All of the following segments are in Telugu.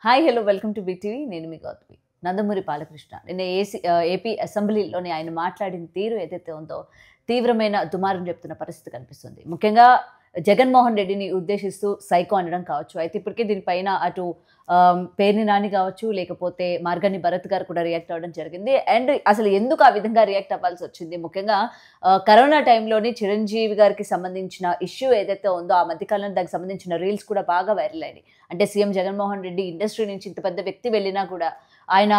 Hi hello welcome to BTV. నేను మీ గౌతమి. నందమూరి బాలకృష్ణ నిన్న ఏపీ అసెంబ్లీలోని ఆయన మాట్లాడిన తీరు ఏదైతే ఉందో తీవ్రమైన దుమారం చెప్తున్న పరిస్థితి కనిపిస్తుంది. ముఖ్యంగా జగన్మోహన్ రెడ్డిని ఉద్దేశిస్తూ సైకో అనడం కావచ్చు. అయితే ఇప్పటికే దీనిపైన అటు పేర్ని నాని కావచ్చు, లేకపోతే మార్గాని భరత్ గారు కూడా రియాక్ట్ అవ్వడం జరిగింది. అండ్ అసలు ఎందుకు ఆ విధంగా రియాక్ట్ అవ్వాల్సి వచ్చింది? ముఖ్యంగా కరోనా టైంలోని చిరంజీవి గారికి సంబంధించిన ఇష్యూ ఏదైతే ఉందో ఆ మధ్యకాలంలో దానికి సంబంధించిన రీల్స్ కూడా బాగా వైరల్ అయినాయి. అంటే సీఎం జగన్మోహన్ రెడ్డి ఇండస్ట్రీ నుంచి ఇంత పెద్ద వ్యక్తి వెళ్ళినా కూడా ఆయన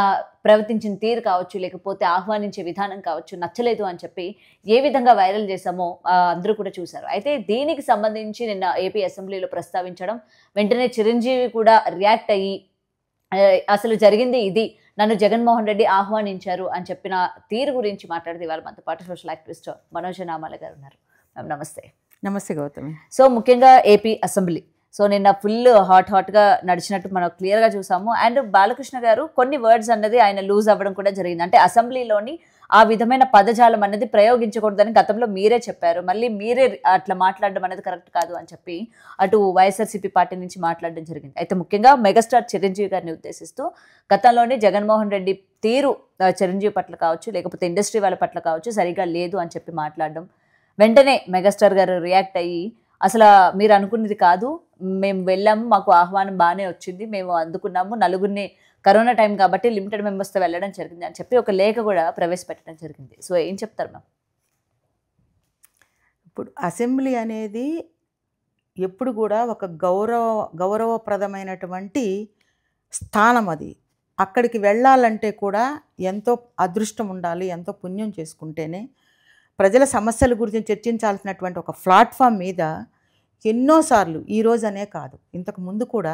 ప్రవర్తించిన తీరు కావచ్చు, లేకపోతే ఆహ్వానించే విధానం కావచ్చు నచ్చలేదు అని చెప్పి ఏ విధంగా వైరల్ చేశామో అందరూ కూడా చూశారు. అయితే దీనికి సంబంధించి నిన్న ఏపీ అసెంబ్లీలో ప్రస్తావించడం, వెంటనే చిరంజీవి కూడా రియాక్ట్ అయ్యి అసలు జరిగింది ఇది, నన్ను జగన్మోహన్ రెడ్డి ఆహ్వానించారు అని చెప్పిన తీరు గురించి మాట్లాడితే ఇవాళ మనతో పాటు సోషల్ యాక్టివిస్ట్ మనోజ్ నామాల గారు ఉన్నారు. మ్యామ్ నమస్తే. నమస్తే గౌతమి. సో ముఖ్యంగా ఏపీ అసెంబ్లీ నిన్న ఫుల్ హాట్గా నడిచినట్టు మనం క్లియర్గా చూసాము. అండ్ బాలకృష్ణ గారు కొన్ని వర్డ్స్ అన్నది ఆయన లూజ్ అవ్వడం కూడా జరిగింది. అంటే అసెంబ్లీలోని ఆ విధమైన పదజాలం అనేది ప్రయోగించకూడదని గతంలో మీరే చెప్పారు. మళ్ళీ మీరే అట్లా మాట్లాడడం అనేది కరెక్ట్ కాదు అని చెప్పి అటు వైఎస్ఆర్సీపీ పార్టీ నుంచి మాట్లాడడం జరిగింది. అయితే ముఖ్యంగా మెగాస్టార్ చిరంజీవి గారిని ఉద్దేశిస్తూ గతంలోనే జగన్మోహన్ రెడ్డి తీరు చిరంజీవి పట్ల కావచ్చు, లేకపోతే ఇండస్ట్రీ వాళ్ళ పట్ల కావచ్చు సరిగా లేదు అని చెప్పి మాట్లాడడం, వెంటనే మెగాస్టార్ గారు రియాక్ట్ అయ్యి అసలు మీరు అనుకున్నది కాదు, మేము వెళ్ళాము, మాకు ఆహ్వానం బాగానే వచ్చింది, మేము అందుకున్నాము, నలుగురిని కరోనా టైం కాబట్టి లిమిటెడ్ మెంబర్స్తో వెళ్ళడం జరిగింది అని చెప్పి ఒక లేఖ కూడా ప్రవేశపెట్టడం జరిగింది. సో ఏం చెప్తారు మ్యామ్? ఇప్పుడు అసెంబ్లీ అనేది ఎప్పుడు కూడా ఒక గౌరవప్రదమైనటువంటి స్థానం. అది అక్కడికి వెళ్ళాలంటే కూడా ఎంతో అదృష్టం ఉండాలి, ఎంతో పుణ్యం చేసుకుంటేనే. ప్రజల సమస్యల గురించి చర్చించాల్సినటువంటి ఒక ప్లాట్ఫామ్ మీద ఎన్నోసార్లు, ఈరోజనే కాదు ఇంతకు ముందు కూడా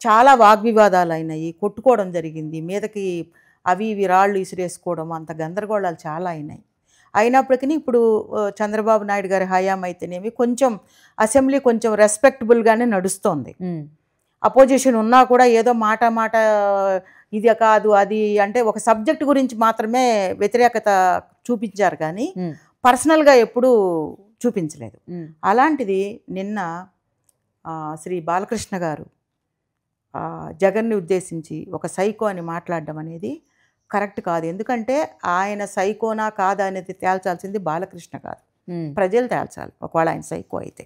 చాలా వాగ్వివాదాలు అయినాయి, కొట్టుకోవడం జరిగింది, మీదకి అవి ఇవి రాళ్ళు ఇసిరేసుకోవడం, అంత గందరగోళాలు చాలా అయినాయి. అయినప్పటికీ ఇప్పుడు చంద్రబాబు నాయుడు గారి హయాం అయితేనేమి కొంచెం అసెంబ్లీ కొంచెం రెస్పెక్టబుల్గానే నడుస్తోంది. అపోజిషన్ ఉన్నా కూడా ఏదో మాట ఇది కాదు అది అంటే ఒక సబ్జెక్ట్ గురించి మాత్రమే వ్యతిరేకత చూపించారు, కానీ పర్సనల్గా ఎప్పుడూ చూపించలేదు. అలాంటిది నిన్న శ్రీ బాలకృష్ణ గారు జగన్ని ఉద్దేశించి ఒక సైకో అని మాట్లాడడం అనేది కరెక్ట్ కాదు. ఎందుకంటే ఆయన సైకోనా కాదా అనేది తేల్చాల్సింది బాలకృష్ణ గారు, ప్రజలు తేల్చాలి ఒకవేళ ఆయన సైకో అయితే.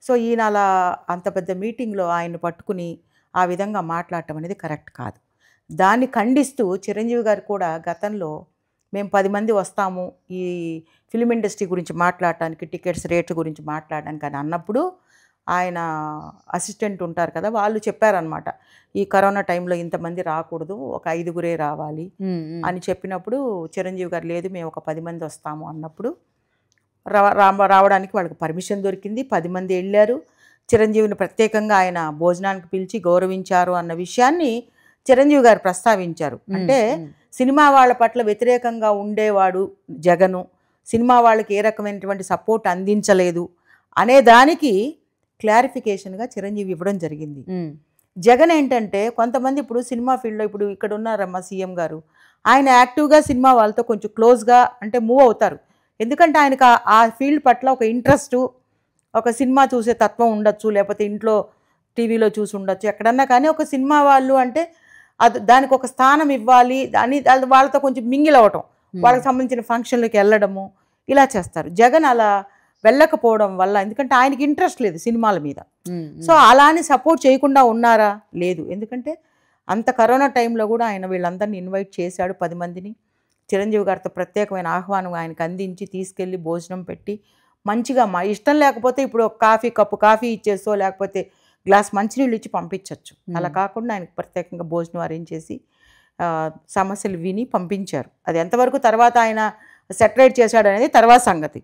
సో ఈయన అలా అంత పెద్ద మీటింగ్లో ఆయన పట్టుకుని ఆ విధంగా మాట్లాడటం అనేది కరెక్ట్ కాదు. దాన్ని ఖండిస్తూ చిరంజీవి గారు కూడా గతంలో మేము 10 మంది వస్తాము ఈ ఫిలిం ఇండస్ట్రీ గురించి మాట్లాడటానికి, టికెట్స్ రేట్ల గురించి మాట్లాడడానికి అని అన్నప్పుడు ఆయన అసిస్టెంట్ ఉంటారు కదా, వాళ్ళు చెప్పారనమాట, ఈ కరోనా టైంలో ఇంతమంది రాకూడదు, ఒక 5గురే రావాలి అని చెప్పినప్పుడు చిరంజీవి గారు లేదు మేము ఒక 10 మంది వస్తాము అన్నప్పుడు రావడానికి వాళ్ళకి పర్మిషన్ దొరికింది. 10 మంది వెళ్ళారు. చిరంజీవిని ప్రత్యేకంగా ఆయన భోజనానికి పిలిచి గౌరవించారు అన్న విషయాన్ని చిరంజీవి గారు ప్రస్తావించారు. అంటే సినిమా వాళ్ళ పట్ల వ్యతిరేకంగా ఉండేవాడు జగను, సినిమా వాళ్ళకి ఏ రకమైనటువంటి సపోర్ట్ అందించలేదు అనే దానికి క్లారిఫికేషన్గా చిరంజీవి ఇవ్వడం జరిగింది. జగన్ ఏంటంటే కొంతమంది ఇప్పుడు సినిమా ఫీల్డ్లో ఇప్పుడు ఇక్కడ ఉన్నారమ్మ సీఎం గారు, ఆయన యాక్టివ్గా సినిమా వాళ్ళతో కొంచెం క్లోజ్గా అంటే మూవ్ అవుతారు. ఎందుకంటే ఆయనకు ఆ ఫీల్డ్ పట్ల ఒక ఇంట్రెస్టు, ఒక సినిమా చూసే తత్వం ఉండొచ్చు, లేకపోతే ఇంట్లో టీవీలో చూసి ఉండొచ్చు ఎక్కడన్నా, కానీ ఒక సినిమా వాళ్ళు అంటే అది దానికి ఒక స్థానం ఇవ్వాలి అని వాళ్ళతో కొంచెం మింగిల్ అవ్వటం, వాళ్ళకి సంబంధించిన ఫంక్షన్లకు వెళ్ళడము ఇలా చేస్తారు. జగన్ అలా వెళ్ళకపోవడం వల్ల, ఎందుకంటే ఆయనకి ఇంట్రెస్ట్ లేదు సినిమాల మీద, సో అలా అని సపోర్ట్ చేయకుండా ఉన్నారా? లేదు. ఎందుకంటే అంత కరోనా టైంలో కూడా ఆయన వీళ్ళందరినీ ఇన్వైట్ చేశాడు, 10 మందిని. చిరంజీవి గారితో ప్రత్యేకమైన ఆహ్వానం ఆయనకు అందించి తీసుకెళ్ళి భోజనం పెట్టి మంచిగా, మా ఇష్టం లేకపోతే ఇప్పుడు ఒక కప్పు కాఫీ ఇచ్చేసో లేకపోతే గ్లాస్ మంచినీళ్ళు ఇచ్చి పంపించవచ్చు. అలా కాకుండా ఆయనకు ప్రత్యేకంగా భోజనం అరేంజ్ చేసి సమస్యలు విని పంపించారు. అది ఎంతవరకు తర్వాత ఆయన సెటరేట్ చేశాడు అనేది తర్వాత సంగతి.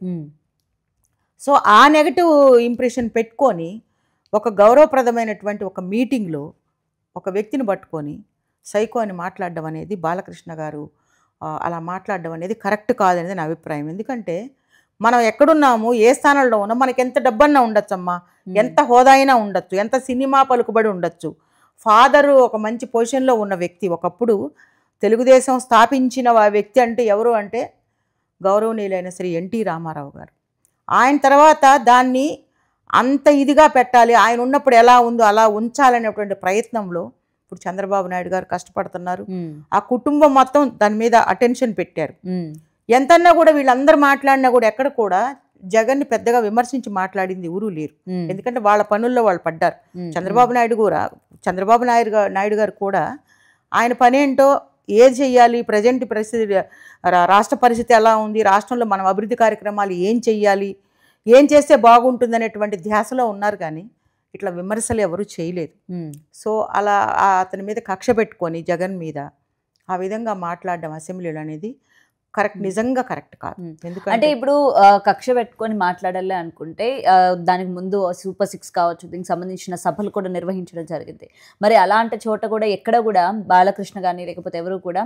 సో ఆ నెగటివ్ ఇంప్రెషన్ పెట్టుకొని ఒక గౌరవప్రదమైనటువంటి ఒక మీటింగ్లో ఒక వ్యక్తిని పట్టుకొని సైకో అని మాట్లాడడం అనేది బాలకృష్ణ గారు అలా మాట్లాడడం అనేది కరెక్ట్ కాదనేది నా అభిప్రాయం. ఎందుకంటే మనం ఎక్కడున్నాము, ఏ స్థానంలో ఉన్నాం, మనకి ఎంత డబ్బన్నా ఉండొచ్చమ్మా, ఎంత హోదా అయినా ఉండొచ్చు, ఎంత సినిమా పలుకుబడి ఉండొచ్చు. ఫాదరు ఒక మంచి పొజిషన్లో ఉన్న వ్యక్తి, ఒకప్పుడు తెలుగుదేశం స్థాపించిన వ్యక్తి అంటే ఎవరు అంటే గౌరవనీయులైన శ్రీ ఎన్టీ రామారావు గారు. ఆయన తర్వాత దాన్ని అంత ఇదిగా పెట్టాలి, ఆయన ఉన్నప్పుడు ఎలా ఉందో అలా ఉంచాలనేటువంటి ప్రయత్నంలో ఇప్పుడు చంద్రబాబు నాయుడు గారు కష్టపడుతున్నారు, ఆ కుటుంబం మొత్తం దాని మీద అటెన్షన్ పెట్టారు. ఎంతన్నా కూడా వీళ్ళందరూ మాట్లాడినా కూడా ఎక్కడ కూడా జగన్ని పెద్దగా విమర్శించి మాట్లాడింది ఎవరూ లేరు. ఎందుకంటే వాళ్ళ పనుల్లో వాళ్ళు పడ్డారు. చంద్రబాబు నాయుడు గారు కూడా ఆయన పని ఏంటో, ఏది చెయ్యాలి, ప్రజెంట్ పరిస్థితి, రాష్ట్ర పరిస్థితి ఎలా ఉంది, రాష్ట్రంలో మనం అభివృద్ధి కార్యక్రమాలు ఏం చెయ్యాలి, ఏం చేస్తే బాగుంటుంది అనేటువంటి ధ్యాసలో ఉన్నారు. కానీ ఇట్లా విమర్శలు ఎవరు చేయలేదు. సో అలా అతని మీద కక్ష పెట్టుకొని జగన్ మీద ఆ విధంగా మాట్లాడడం అసెంబ్లీలో అనేది నిజంగా కరెక్ట్ కాదు. అంటే ఇప్పుడు కక్ష పెట్టుకొని మాట్లాడాలి అనుకుంటే దానికి ముందు సూపర్ 6 కావచ్చు, దీనికి సంబంధించిన సభలు కూడా నిర్వహించడం జరిగింది. మరి అలాంటి చోట కూడా ఎక్కడ కూడా బాలకృష్ణ కానీ లేకపోతే ఎవరు కూడా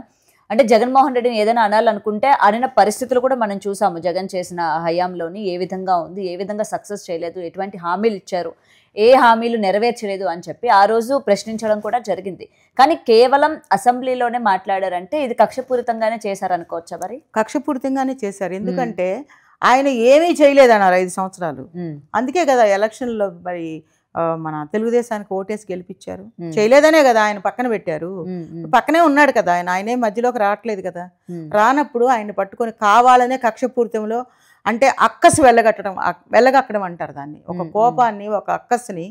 అంటే జగన్మోహన్ రెడ్డిని ఏదైనా అనాలనుకుంటే అనిన పరిస్థితులు కూడా మనం చూసాము. జగన్ చేసిన హయాంలోని ఏ విధంగా ఉంది, ఏ విధంగా సక్సెస్ చేయలేదు, ఎటువంటి హామీలు ఇచ్చారు, ఏ హామీలు నెరవేర్చలేదు అని చెప్పి ఆ రోజు ప్రశ్నించడం కూడా జరిగింది. కానీ కేవలం అసెంబ్లీలోనే మాట్లాడారంటే ఇది కక్షపూరితంగానే చేశారనుకోవచ్చా? మరి కక్షపూరితంగానే చేశారు. ఎందుకంటే ఆయన ఏమీ చేయలేదన్నారు 5 సంవత్సరాలు. అందుకే కదా ఎలక్షన్లో మరి మన తెలుగుదేశానికి ఓటేసి గెలిపించారు. చేయలేదనే కదా ఆయన పక్కన పెట్టారు. పక్కనే ఉన్నాడు కదా ఆయనే మధ్యలోకి రావట్లేదు కదా. రానప్పుడు ఆయన పట్టుకొని కావాలనే కక్షపూరితంలో, అంటే అక్కసు వెళ్ళగక్కడం అంటారు దాన్ని. ఒక కోపాన్ని, ఒక అక్కస్ని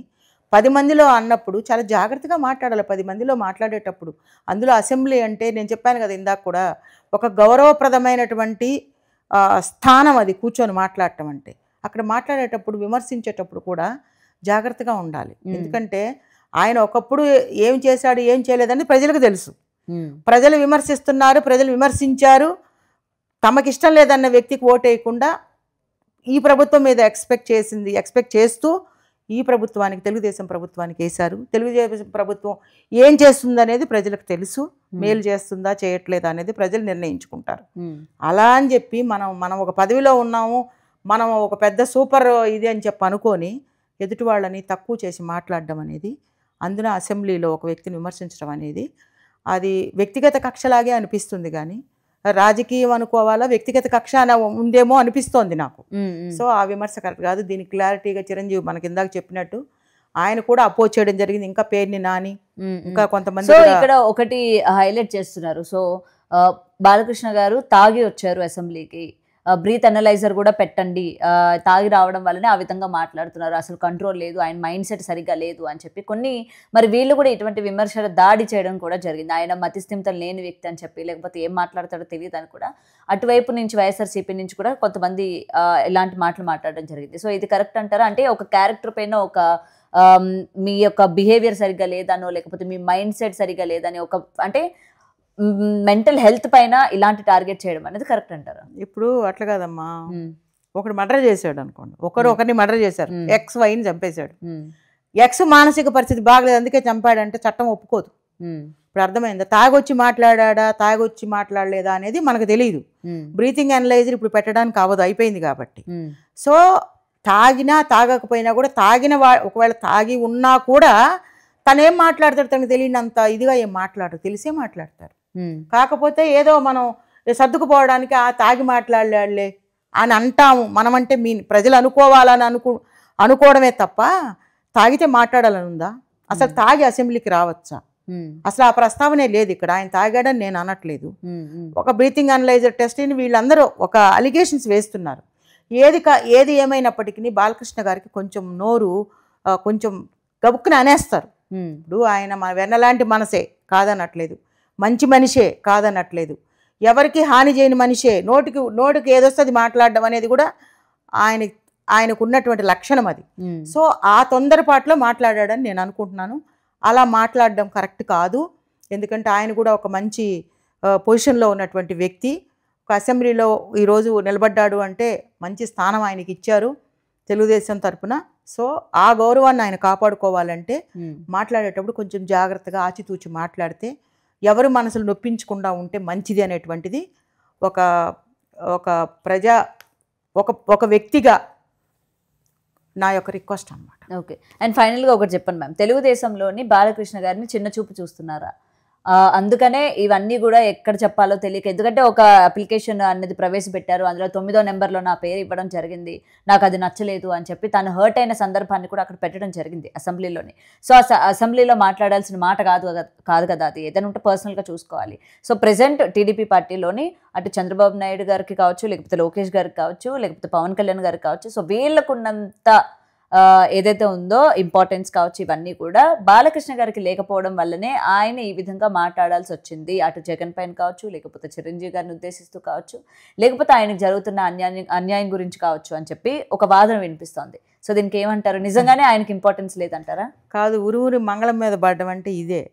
10 మందిలో అన్నప్పుడు చాలా జాగ్రత్తగా మాట్లాడాలి. 10 మందిలో మాట్లాడేటప్పుడు, అందులో అసెంబ్లీ అంటే నేను చెప్పాను కదా ఇందాక కూడా, ఒక గౌరవప్రదమైనటువంటి స్థానం అది, కూర్చొని మాట్లాడటం అంటే. అక్కడ మాట్లాడేటప్పుడు, విమర్శించేటప్పుడు కూడా జాగ్రత్తగా ఉండాలి. ఎందుకంటే ఆయన ఒకప్పుడు ఏం చేశాడు, ఏం చేయలేదని ప్రజలకు తెలుసు. ప్రజలు విమర్శిస్తున్నారు, ప్రజలు విమర్శించారు. తమకిష్టం లేదన్న వ్యక్తికి ఓటేయకుండా ఈ ప్రభుత్వం మీద ఎక్స్పెక్ట్ చేస్తూ ఈ ప్రభుత్వానికి, తెలుగుదేశం ప్రభుత్వానికి వేశారు. తెలుగుదేశం ప్రభుత్వం ఏం చేస్తుందనేది ప్రజలకు తెలుసు. మేలు చేస్తుందా చేయట్లేదా అనేది ప్రజలు నిర్ణయించుకుంటారు. అలా అని చెప్పి మనం ఒక పదవిలో ఉన్నాము, మనం ఒక పెద్ద సూపర్ ఇది అని చెప్పి అనుకొని ఎదుటి వాళ్ళని తక్కువ చేసి మాట్లాడడం అనేది, అందున అసెంబ్లీలో ఒక వ్యక్తిని విమర్శించడం అనేది అది వ్యక్తిగత కక్షలాగే అనిపిస్తుంది. కానీ రాజకీయం అనుకోవాలా, వ్యక్తిగత కక్ష ఉందేమో అనిపిస్తోంది నాకు. సో ఆ విమర్శ కరెక్ట్ కాదు. దీనికి క్లారిటీగా చిరంజీవి మనకి ఇందాక చెప్పినట్టు ఆయన కూడా అపోజ్ చేయడం జరిగింది. ఇంకా పేర్ని నాని, ఇంకా కొంతమంది. సో ఇక్కడ ఒకటి హైలైట్ చేస్తున్నారు. సో బాలకృష్ణ గారు తాగి వచ్చారు అసెంబ్లీకి, బ్రీత్ అనలైజర్ కూడా పెట్టండి, తాగి రావడం వల్లనే ఆ విధంగా మాట్లాడుతున్నారు, అసలు కంట్రోల్ లేదు, ఆయన మైండ్ సెట్ సరిగ్గా లేదు అని చెప్పి కొన్ని మరి వీళ్ళు కూడా ఇటువంటి విమర్శలు దాడి చేయడం కూడా జరిగింది. ఆయన మతిస్థిమితం లేని వ్యక్తి అని చెప్పి, లేకపోతే ఏం మాట్లాడతాడో తెలియదు అని కూడా అటువైపు నుంచి వైఎస్ఆర్సీపీ నుంచి కూడా కొంతమంది ఇలాంటి మాటలు మాట్లాడడం జరిగింది. సో ఇది కరెక్ట్ అంటారా? అంటే ఒక క్యారెక్టర్ పైన ఒక మీ యొక్క బిహేవియర్ సరిగ్గా లేదనో, లేకపోతే మీ మైండ్ సెట్ సరిగ్గా లేదని, ఒక అంటే మెంటల్ హెల్త్ పైన ఇలాంటి టార్గెట్ చేయడం అనేది కరెక్ట్ అంటారా? ఇప్పుడు అట్లా కాదమ్మా, ఒకడు మర్డర్ చేశాడు అనుకోండి, ఒకరిని మర్డర్ చేశారు, XYని చంపేశాడు. X మానసిక పరిస్థితి బాగలేదు అందుకే చంపాడంటే చట్టం ఒప్పుకోదు. ఇప్పుడు అర్థమైందా? తాగొచ్చి మాట్లాడలేదా అనేది మనకు తెలియదు. బ్రీతింగ్ అనలైజర్ ఇప్పుడు పెట్టడానికి అవ్వదు, అయిపోయింది కాబట్టి. సో తాగినా తాగకపోయినా కూడా ఒకవేళ తాగి ఉన్నా కూడా తనేం మాట్లాడతాడు, తనకు తెలియనంత ఇదిగా ఏం మాట్లాడరు, తెలిసే మాట్లాడతారు. కాకపోతే ఏదో మనం సర్దుకుపోవడానికి తాగి మాట్లాడలే అని అంటాము. మనమంటే ప్రజలు అనుకోవాలని అనుకోవడమే తప్ప తాగితే మాట్లాడాలని ఉందా? అసలు తాగి అసెంబ్లీకి రావచ్చా? అసలు ఆ ప్రస్తావనే లేదు ఇక్కడ. ఆయన తాగాడని నేను అనట్లేదు. ఒక బ్రీతింగ్ అనలైజర్ టెస్ట్ అని వీళ్ళందరూ ఒక అలిగేషన్స్ వేస్తున్నారు. ఏది ఏమైనప్పటికీ బాలకృష్ణ గారికి కొంచెం నోరు కొంచెం గబుక్కుని అనేస్తారు. ఇప్పుడు ఆయన వెన్నలాంటి మనసే కాదనట్లేదు, మంచి మనిషే కాదనట్లేదు, ఎవరికి హాని చేయని మనిషే, నోటికి ఏదొస్తుంది మాట్లాడడం అనేది కూడా ఆయనకు ఉన్నటువంటి లక్షణం అది. సో ఆ తొందరపాటులో మాట్లాడాడని నేను అనుకుంటున్నాను. అలా మాట్లాడడం కరెక్ట్ కాదు. ఎందుకంటే ఆయన కూడా ఒక మంచి పొజిషన్లో ఉన్నటువంటి వ్యక్తి. ఒక అసెంబ్లీలో ఈరోజు నిలబడ్డాడు అంటే మంచి స్థానం ఆయనకి ఇచ్చారు తెలుగుదేశం తరపున. సో ఆ గౌరవాన్ని ఆయన కాపాడుకోవాలంటే మాట్లాడేటప్పుడు కొంచెం జాగ్రత్తగా ఆచితూచి మాట్లాడితే, ఎవరు మనసులు నొప్పించకుండా ఉంటే మంచిది అనేటువంటిది ఒక వ్యక్తిగా నా యొక్క రిక్వెస్ట్ అన్నమాట. ఓకే. అండ్ ఫైనల్గా ఒకటి చెప్పండి మ్యామ్, తెలుగుదేశంలోని బాలకృష్ణ గారిని చిన్న చూపు చూస్తున్నారా? అందుకనే ఇవన్నీ కూడా ఎక్కడ చెప్పాలో తెలియక, ఎందుకంటే ఒక అప్లికేషన్ అనేది ప్రవేశపెట్టారు, అందులో 9వ నెంబర్లో నా పేరు ఇవ్వడం జరిగింది, నాకు అది నచ్చలేదు అని చెప్పి తను హర్ట్ అయిన సందర్భాన్ని కూడా అక్కడ పెట్టడం జరిగింది అసెంబ్లీలోని. సో అసెంబ్లీలో మాట్లాడాల్సిన మాట కాదు కదా అది, ఏదైనా ఉంటే పర్సనల్గా చూసుకోవాలి. సో ప్రెసెంట్ టీడీపీ పార్టీలోని అటు చంద్రబాబు నాయుడు గారికి కావచ్చు, లేకపోతే లోకేష్ గారికి కావచ్చు, లేకపోతే పవన్ కళ్యాణ్ గారికి కావచ్చు, సో వీళ్ళకున్నంత ఏదైతే ఉందో ఇంపార్టెన్స్ కావచ్చు, ఇవన్నీ కూడా బాలకృష్ణ గారికి లేకపోవడం వల్లనే ఆయన ఈ విధంగా మాట్లాడాల్సి వచ్చింది. అటు జగన్ పైన కావచ్చు, లేకపోతే చిరంజీవి గారిని ఉద్దేశిస్తూ కావచ్చు, లేకపోతే ఆయనకు జరుగుతున్న అన్యాయం గురించి కావచ్చు అని చెప్పి ఒక వాదన వినిపిస్తోంది. సో దీనికి ఏమంటారు? నిజంగానే ఆయనకి ఇంపార్టెన్స్ లేదంటారా? కాదు, ఊరు మంగళం మీద పడడం అంటే ఇదే.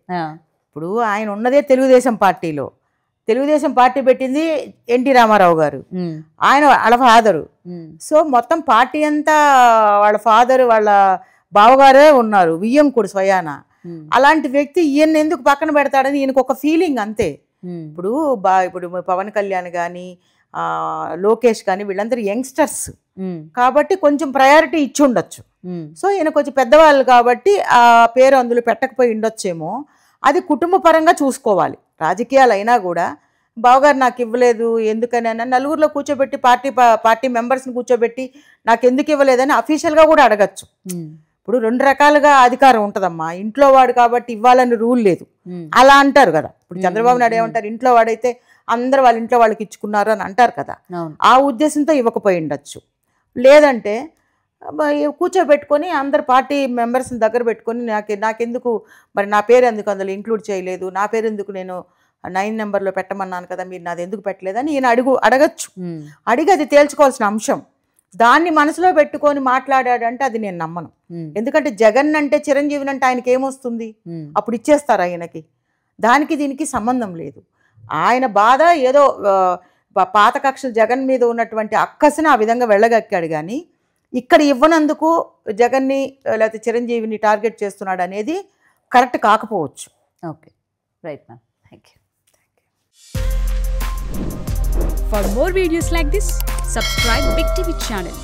ఇప్పుడు ఆయన ఉన్నదే తెలుగుదేశం పార్టీలో. తెలుగుదేశం పార్టీ పెట్టింది ఎన్టీ రామారావు గారు, ఆయన వాళ్ళ ఫాదరు. సో మొత్తం పార్టీ అంతా వాళ్ళ ఫాదరు, వాళ్ళ బావగారే ఉన్నారు, వియ్యంకుడు స్వయాన. అలాంటి వ్యక్తి ఈయన ఎందుకు పక్కన పెడతాడని ఈయనకు ఒక ఫీలింగ్ అంతే. ఇప్పుడు ఇప్పుడు పవన్ కళ్యాణ్ కానీ లోకేష్ కానీ వీళ్ళందరూ యంగ్స్టర్స్ కాబట్టి కొంచెం ప్రయారిటీ ఇచ్చి ఉండొచ్చు. సో ఈయన కొంచెం పెద్దవాళ్ళు కాబట్టి ఆ పేరు అందులో పెట్టకపోయి ఉండొచ్చేమో. అది కుటుంబ పరంగా చూసుకోవాలి. రాజకీయాలు అయినా కూడా బావగారు నాకు ఇవ్వలేదు ఎందుకని అని నలుగురిలో కూర్చోబెట్టి పార్టీ మెంబర్స్ని కూర్చోబెట్టి నాకు ఎందుకు ఇవ్వలేదని అఫీషియల్గా కూడా అడగచ్చు. ఇప్పుడు 2 రకాలుగా అధికారం ఉంటుందమ్మా. ఇంట్లో వాడు కాబట్టి ఇవ్వాలని రూల్ లేదు, అలా అంటారు కదా. ఇప్పుడు చంద్రబాబు నాయుడు ఏమంటారు, ఇంట్లో వాడైతే అందరు వాళ్ళ ఇంట్లో వాళ్ళకి ఇచ్చుకున్నారు అని అంటారు కదా. ఆ ఉద్దేశంతో ఇవ్వకపోయి ఉండొచ్చు. లేదంటే కూర్చోబెట్టుకొని అందరు పార్టీ మెంబర్స్ని దగ్గర పెట్టుకొని నాకెందుకు మరి నా పేరు ఎందుకు అందులో ఇంక్లూడ్ చేయలేదు, నా పేరు ఎందుకు నేను 9 నెంబర్లో పెట్టమన్నాను కదా, మీరు నాది ఎందుకు పెట్టలేదని ఈయన అడగచ్చు. అడిగి అది తేల్చుకోవాల్సిన అంశం. దాన్ని మనసులో పెట్టుకొని మాట్లాడాడంటే అది నేను నమ్మను. ఎందుకంటే జగన్ అంటే చిరంజీవిని అంటే ఆయనకి ఏమొస్తుంది, అప్పుడు ఇచ్చేస్తారు ఆయనకి. దానికి దీనికి సంబంధం లేదు. ఆయన బాధ ఏదో పాత కక్షలు జగన్ మీద ఉన్నటువంటి అక్కసుని ఆ విధంగా వెళ్ళగక్కాడు. కానీ ఇక్కడ ఇవ్వనందుకు జగన్ని లేకపోతే చిరంజీవిని టార్గెట్ చేస్తున్నాడు అనేది కరెక్ట్ కాకపోవచ్చు. Okay, right ma'am, thank you. For more videos like this, subscribe Big TV channel.